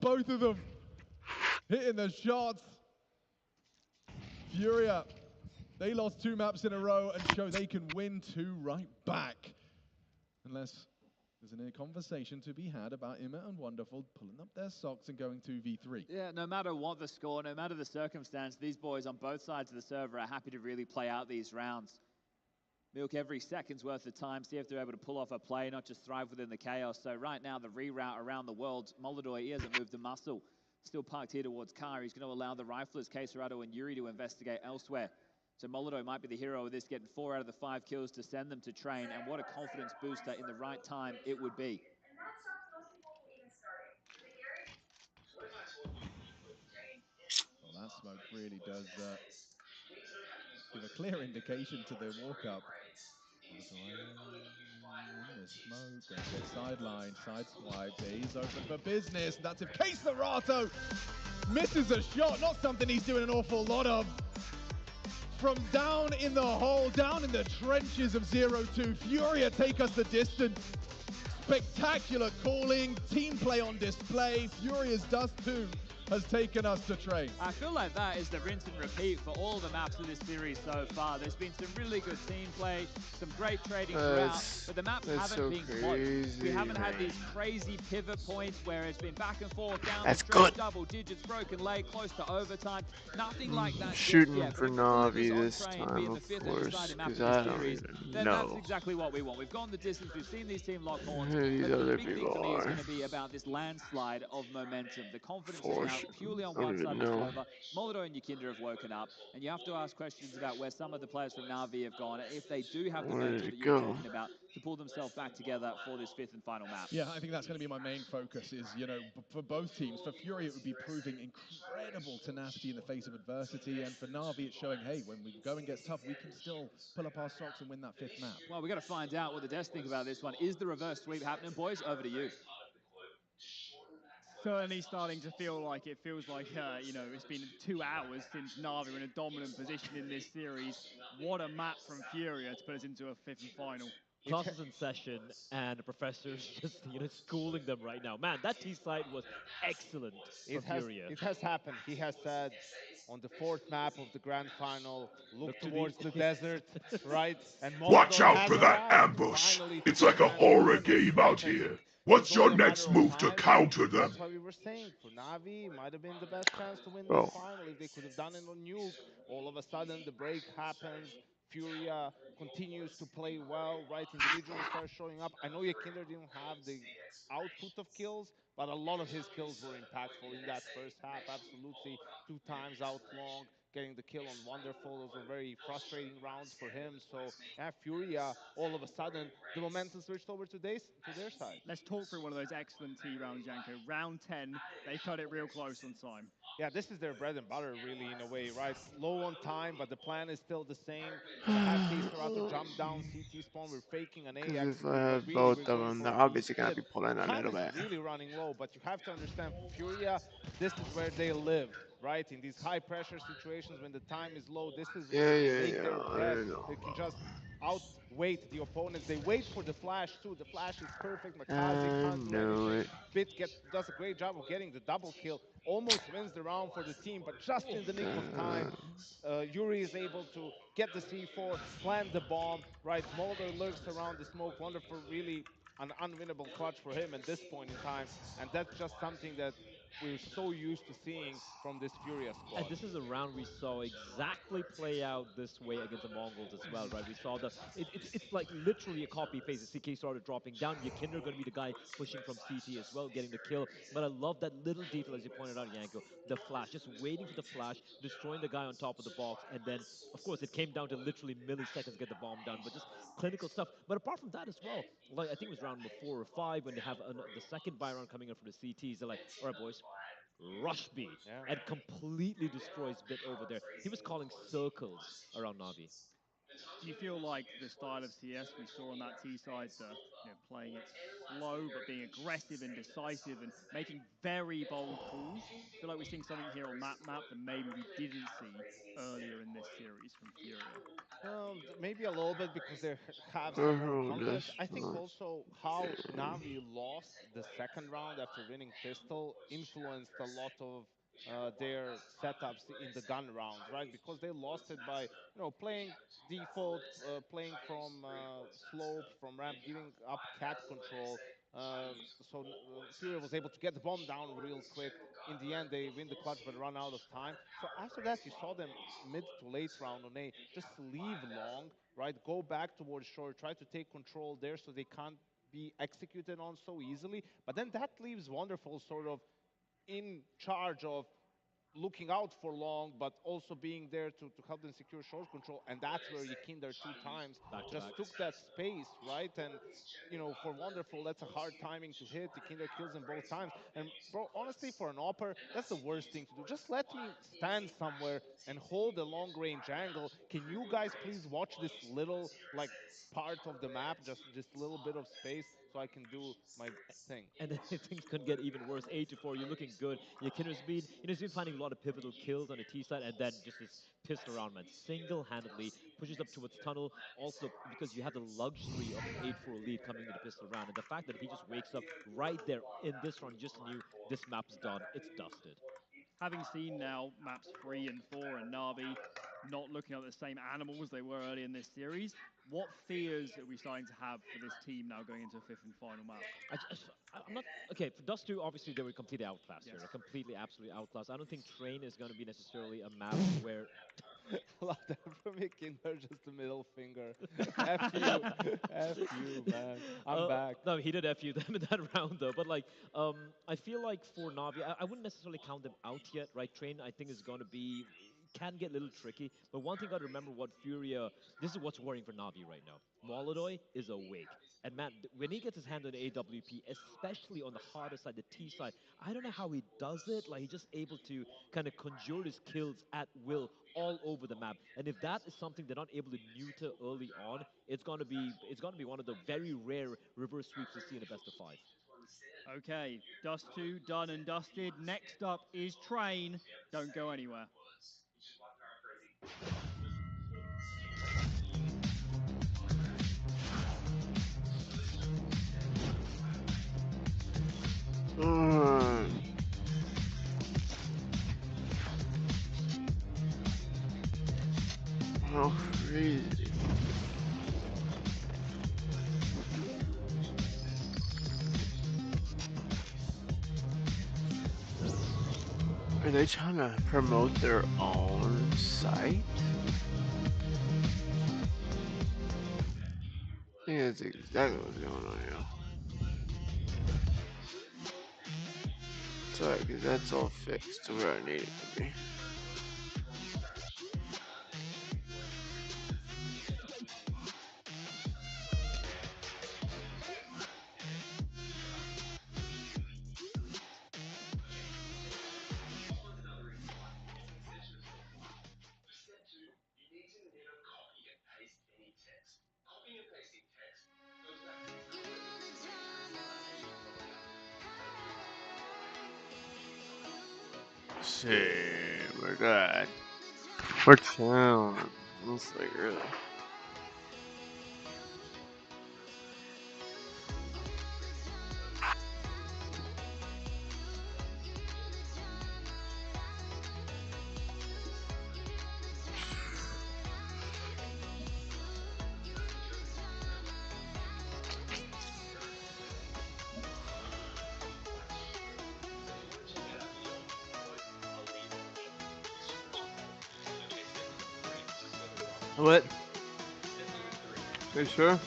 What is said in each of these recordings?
Both of them hitting the shots. FURIA, they lost 2 maps in a row and show they can win 2 right back. Unless there's a conversation to be had about Immer and Wonderful pulling up their socks and going 2v3. Yeah, no matter what the score, no matter the circumstance, these boys on both sides of the server are happy to really play out these rounds. Milk every second's worth of time, see if they're able to pull off a play, not just thrive within the chaos. So right now, the reroute around the world, Molodoi, he hasn't moved a muscle. Still parked here towards Car. He's going to allow the riflers, Queserado and Yuri, to investigate elsewhere. So Molodoi might be the hero of this, getting 4 out of the 5 kills to send them to train. And what a confidence booster in the right time it would be. Well, that smoke really does give a clear indication to the walk-up. In the smoke, going to get sidelined, sideswiped. He's open for business. That's if Queserado misses a shot, not something he's doing an awful lot of. From down in the hole, down in the trenches of 0-2, FURIA take us the distance. Spectacular calling, team play on display. FURIA's Dust 2 has taken us to train. I feel like that is the rinse and repeat for all the maps of this series so far. There's been some really good team play, some great trading throughout, but the maps haven't been close. We haven't had these crazy pivot points where it's been back and forth, down the stretch, double digits, broken leg, close to overtime. Nothing like that. Shooting for Navi this time, of course, because I don't even know. That's exactly what we want. We've gone the distance, we've seen these team lock horns. Who these other the big people thing for me is are. going to be about this landslide of momentum. The confidence For is now sure. purely on I don't one side even of the know. server. Molodoi and Yakinder have woken up, and you have to ask questions about where some of the players from Navi have gone, if they do have the Where mental did that it you were go? talking about to pull themselves back together for this 5th and final map. Yeah, I think that's going to be my main focus is, you know, for both teams. For FURIA, it would be proving incredible tenacity in the face of adversity. And for Navi, it's showing, hey, when we going gets tough, we can still pull up our socks and win that 5th map. Well, we've got to find out what the Des think about this one. Is the reverse sweep happening, boys? Over to you. Certainly starting to feel like you know, it's been 2 hours since Navi were in a dominant position in this series. What a map from FURIA to put us into a 5th and final. Classes in session, and the professor's just, you know, schooling them right now. Man, that T side was excellent for FURIA. It has happened. He has said on the 4th map of the grand final, look to towards the the desert, right? And Watch Molodoi out has for that arrived ambush. finally It's to like a the horror grand final. game out here. What's It's only your a matter next of move to time. counter them? That's why we were saying for Navi, it might have been the best chance to win Oh. this final if they could have done it on Nuke. All of a sudden, the break happens. FURIA continues to play well, right? Individuals start showing up. I know Yakinder didn't have the output of kills, but a lot of his kills were impactful in that first half. Absolutely, 2 times out long, getting the kill on Wonderful. Those were very frustrating rounds for him. So, yeah, FURIA, all of a sudden, the momentum switched over to their side. Let's talk through one of those excellent T rounds, Janko. Round 10, they cut it real close on time. Yeah, this is their bread and butter, really, in a way, right? Low on time, but the plan is still the same. Have Queserado jump down CT spawn. We're faking an Because AX. if I have both of them, they're obviously going to be pulling a Time little is bit. really running low, but you have to understand, FURIA, this is where they live, right? In these high-pressure situations, when the time is low, this is where they make their I bet. know. They can just outweight the opponents. They wait for the flash, too. The flash is perfect. Makazi can't do know anything. it. Bit does a great job of getting the double kill. Almost wins the round for the team, but just in the nick of time, Yuri is able to get the C4, plant the bomb, right? Molodoi lurks around the smoke. Wonderful, really an unwinnable clutch for him at this point in time, and that's just something that we're so used to seeing from this FURIA squad. And this is a round we saw exactly play out this way against the Mongols as well, right? We saw it's like literally a copy paste. The CK started dropping down. Yakinder going to be the guy pushing from CT as well, getting the kill. But I love that little detail, as you pointed out, Yanko, the flash, just waiting for the flash, destroying the guy on top of the box, and then, of course, it came down to literally milliseconds to get the bomb done, but just clinical stuff. But apart from that as well, like I think it was round number 4 or 5 when they have the second buy round coming up for the CTs. They're like, all right, boys, rush B, and completely destroys Bit over there. He was calling circles around Navi. Do you feel like the style of CS we saw on that T side, playing it slow but being aggressive and decisive and making very bold calls? I feel like we're seeing something here on that map that maybe we didn't see earlier in this series from Furia. Maybe a little bit because they have some more Oh, confidence. this I think was also how Navi lost the second round after winning Pistol influenced a lot of their setups in the gun rounds, right? Because they lost it by playing default, playing from slope, from ramp, giving up cat control. Fury was able to get the bomb down real quick. In the end, they win the clutch but run out of time. So after that, you saw them mid to late round on A just leave long, right? Go back towards short, try to take control there so they can't be executed on so easily. But then that leaves Wonderful sort of in charge of looking out for long, but also being there to help them secure short control. And that's where Yikinder 2 times Back to just back. took that space, right? And for Wonderful, that's a hard timing to hit. Yikinder kills him both times. And bro, honestly, for an Opper, that's the worst thing to do. Just let me stand somewhere and hold a long range angle. Can you guys please watch this little like part of the map, just this little bit of space, so I can do my thing? And then things could get even worse. 8-4, you're looking good. Your Kinder's been, he's been finding a lot of pivotal kills on the T side, and then just this pistol around man, single-handedly pushes up towards tunnel. Also, because you have the luxury of an 8-4 lead coming into the pistol round, and the fact that he just wakes up right there in this round, you just knew this map's done. It's dusted. Having seen now maps 3 and 4 and Navi not looking like the same animals they were early in this series, what fears are we starting to have for this team now going into a fifth and final map? I'm not okay for Dust 2. Obviously, they were completely outclassed Yes. here. They're completely, absolutely outclassed. I don't think Train is going to be necessarily a map where Love that from Kinder, just a middle finger. F you, F you, man. I'm back. No, he did F you them in that round though. But like, I feel like for Navi, I wouldn't necessarily count them out yet, right? Train, I think, is going to be can get a little tricky. But one thing I got to remember, what Furia, this is what's worrying for Navi right now. Molodoy is awake. And man, when he gets his hand on the AWP, especially on the harder side, the T side, I don't know how he does it. Like, he's just able to kind of conjure his kills at will all over the map. And if that is something they're not able to neuter early on, it's gonna be one of the very rare reverse sweeps we see in a best of 5. Okay, Dust 2 done and dusted. Next up is Train. Don't go anywhere. How crazy. Are they trying to promote their own site? I think that's exactly what's going on here. Sorry, because that's all fixed to where I need it to be. Let's see, we're good. We're down. It's like really. What? Are you sure?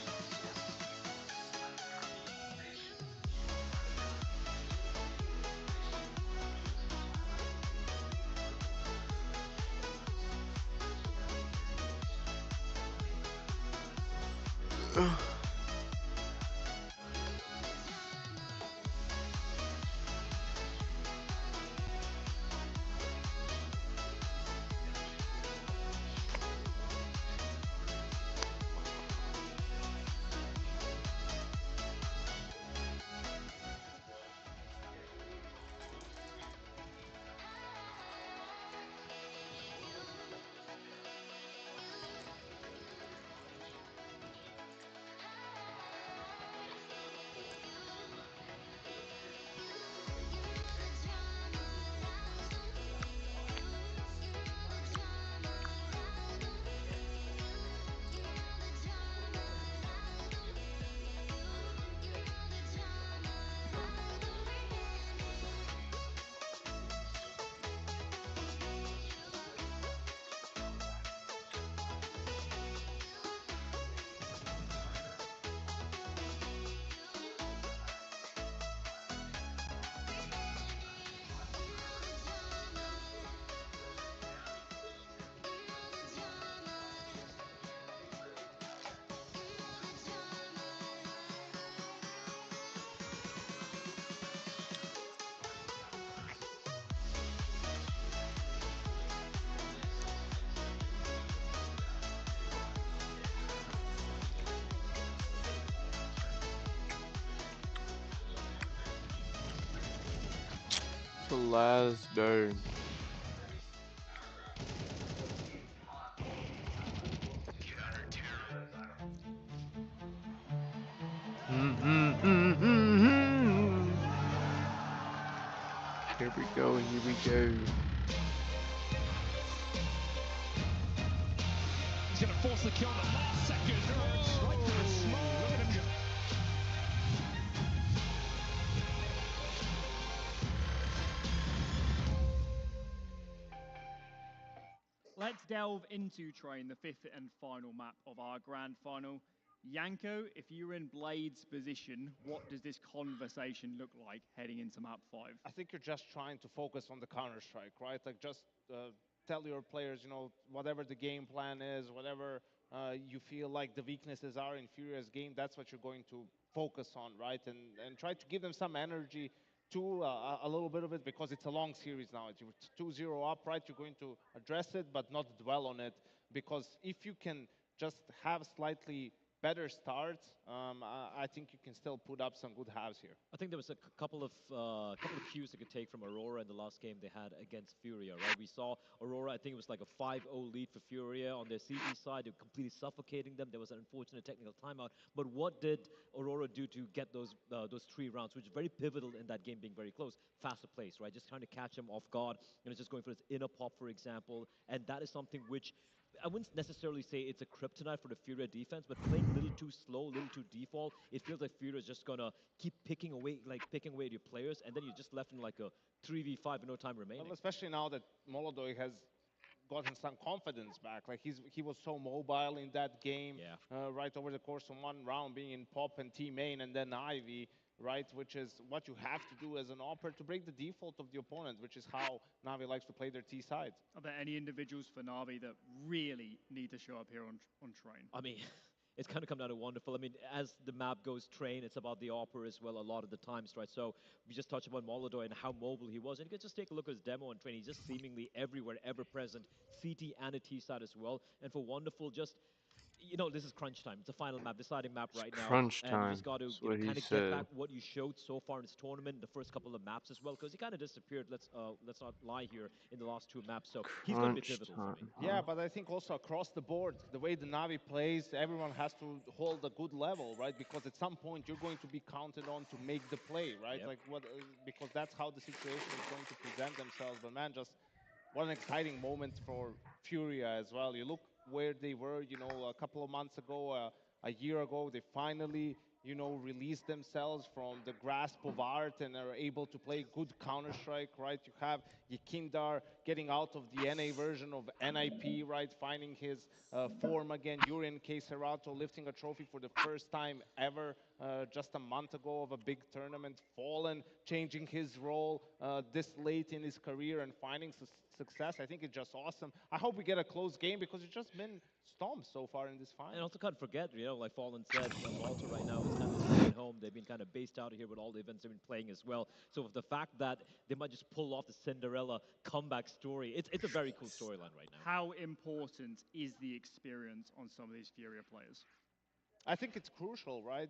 the last burn. Here we go, here we go. He's going to force the kill in the last second. Oh, right to the smoke. Look at him go. Let's delve into Train, the fifth and final map of our grand final. Yanko, if you're in Blade's position, what does this conversation look like heading into map 5? I think you're just trying to focus on the counter-strike, right? Like just tell your players, you know, whatever the game plan is, whatever you feel like the weaknesses are in Furia's game, that's what you're going to focus on, right? And try to give them some energy to a little bit of it, because it's a long series now. It's 2-0 up, right? You're going to address it, but not dwell on it, because if you can just have slightly better starts, I think you can still put up some good halves here. I think there was a couple of cues they could take from Aurora in the last game they had against Furia, right? We saw Aurora, I think it was like a 5-0 lead for Furia on their CT side. They were completely suffocating them. There was an unfortunate technical timeout. But what did Aurora do to get those 3 rounds, which is very pivotal in that game being very close? Faster pace, right? Just trying to catch them off guard. You know, just going for this inner pop, for example. And that is something which I wouldn't necessarily say it's a kryptonite for the Furia defense, but playing a little too slow, a little too default, it feels like Furia is just gonna keep picking away at your players, and then you're just left in like a 3v5 with no time remaining. Well, especially now that Molodoi has gotten some confidence back. Like he was so mobile in that game, right over the course of 1 round, being in pop and T main and then Ivy, right, which is what you have to do as an operator to break the default of the opponent, which is how Navi likes to play their T side. Are there any individuals for Navi that really need to show up here on Train? I mean, it's kind of come down to wonderful. I mean, as the map goes Train, it's about the Opera as well a lot of the times, right? So we just touched upon Molodoi and how mobile he was. And you can just take a look at his demo on Train. He's just seemingly everywhere, ever present. CT and a T side as well. And for Wonderful, just, you know, this is crunch time. It's a final map, deciding map right now. Crunch And time. you just got to kind of get back what you showed so far in this tournament, the first couple of maps as well, because he kind of disappeared. Let's not lie here in the last 2 maps. So he's going to be pivotal for me. Yeah, but I think also across the board, the way the Navi plays, everyone has to hold a good level, right? Because at some point you're going to be counted on to make the play, right? Yep. Like because that's how the situation is going to present themselves. But man, just what an exciting moment for Furia as well. You look where they were, you know, a couple of months ago, a year ago. They finally, you know, released themselves from the grasp of art and are able to play good Counter-Strike, right? You have Yekindar getting out of the NA version of NIP, right? Finding his form again. Yurin Keiserato lifting a trophy for the first time ever just a month ago of a big tournament. Fallen changing his role this late in his career and finding success. I think it's just awesome. I hope we get a close game, because it's just been stomped so far in this final. And also can't forget, you know, like Fallen said, Malta right now is kind of staying home. They've been kind of based out of here with all the events they've been playing as well. So with the fact that they might just pull off the Cinderella comeback story, it's a very cool storyline right now. How important is the experience on some of these Furia players? I think it's crucial, right?